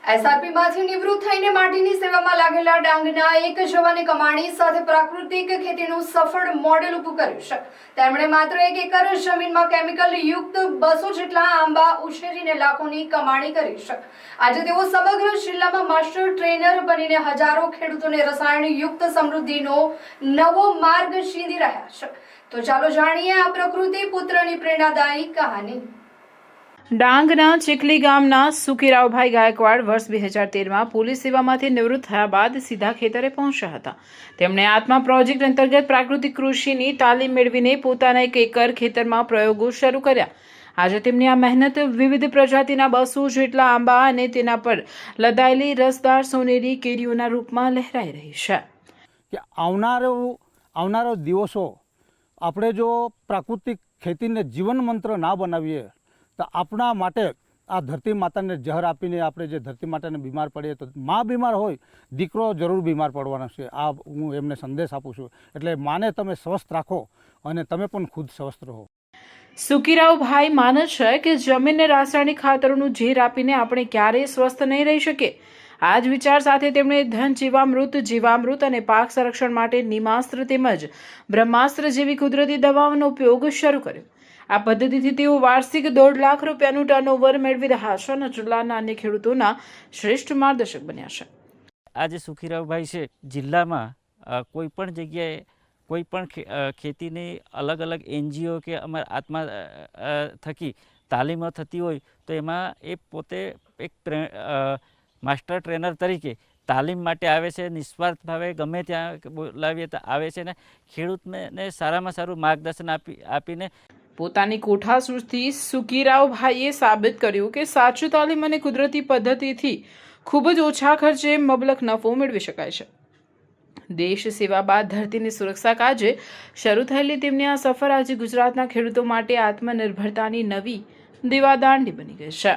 એસઆરપીમાંથી નિવૃત્ત થઈને માટીની સેવામાં લાગેલા ડાંગના એક જવાને કમાણી સાથે પ્રાકૃતિક ખેતીનું સફળ મોડેલ ઊભું કર્યું છે। તેમણે માત્ર 1 એકર જમીનમાં કેમિકલ યુક્ત 200 જેટલા આંબા ઉછેરીને લાખોની કમાણી કરી છે। આજે તેઓ સમગ્ર જિલ્લામાં માસ્ટર ટ્રેનર બનીને હજારો ખેડૂતોને રસાયણ યુક્ત સમૃદ્ધિનો નવો માર્ગ ચીંધી રહ્યા છે। તો ચાલો જાણીએ આ પ્રકૃતિ પુત્રની પ્રેરણાદાયી કહાની। ડાંગના ચીખલી ગામના સુખીરાવભાઈ ગાયકવાડ વર્ષ 2013માં પોલીસ સેવામાંથી નિવૃત્ત થયા બાદ સીધા ખેતરે પહોંચ્યા હતા। તેમણે આત્મા પ્રોજેક્ટ અંતર્ગત પ્રાકૃતિક કૃષિની તાલીમ મેળવીને પોતાના 1 એકર ખેતરમાં પ્રયોગો શરૂ કર્યા। આજે તેમની આ મહેનત વિવિધ પ્રજાતિના 200 જેટલા આંબા અને તેના પર લદાયેલી રસદાર સોનેરી કેરીઓના રૂપમાં લહેરાઈ રહી છે કે આવનારો દિવસો આપણે જો પ્રાકૃતિક ખેતીને જીવન મંત્ર ના બનાવીએ તો આપણા માટે આ ધરતી માતાને જહર આપીને આપણે જે ધરતી માતાને બીમાર પડીએ તો માં બીમાર હોય દીકરો જરૂર બીમાર પડવાનો છે। આ હું એમને સંદેશ આપું છું। એટલે માને તમે સ્વસ્થ રાખો અને તમે પણ ખુદ સ્વસ્થ રહો। સુખીરાવભાઈ માને છે કે જમીનને રાસાયણિક ખાતરોનું ઝેર આપીને આપણે ક્યારેય સ્વસ્થ નહીં રહી શકીએ। આ જ વિચાર સાથે તેમણે ધન જીવામૃત અને પાક સંરક્ષણ માટે નિમાસ્ત્ર તેમજ બ્રહ્માસ્ત્ર જેવી કુદરતી દવાઓનો ઉપયોગ શરૂ કર્યો। આ પદ્ધતિથી તેઓ વાર્ષિક 1.5 લાખ રૂપિયાનું ટર્નઓવર મેળવી રહ્યા છે અને જિલ્લાના અન્ય ખેડૂતોના શ્રેષ્ઠ માર્ગદર્શક બન્યા છે। આજે સુખીરાવભાઈ છે જિલ્લામાં કોઈ પણ જગ્યાએ કોઈ પણ ખેતીની અલગ અલગ NGO કે અમારા આત્મા થકી તાલીમો થતી હોય તો એમાં એ પોતે એક માસ્ટર ટ્રેનર તરીકે તાલીમ માટે આવે છે। નિસ્વાર્થ ભાવે ગમે ત્યાં બોલાવીએ તો આવે છે ને ખેડૂતને સારામાં સારું માર્ગદર્શન આપીને પોતાની કોઠાસૂઝથી સુખીરાવભાઈએ સાબિત કર્યું કે સાચી તાલીમ અને કુદરતી પદ્ધતિથી ખૂબ જ ઓછા ખર્ચે મબલક નફો મેળવી શકાય છે। દેશ સેવા બાદ ધરતીની સુરક્ષા કાજે શરૂ થયેલી તેમની આ સફર આજે ગુજરાતના ખેડૂતો માટે આત્મનિર્ભરતાની નવી દીવાદાંડી બની ગઈ છે।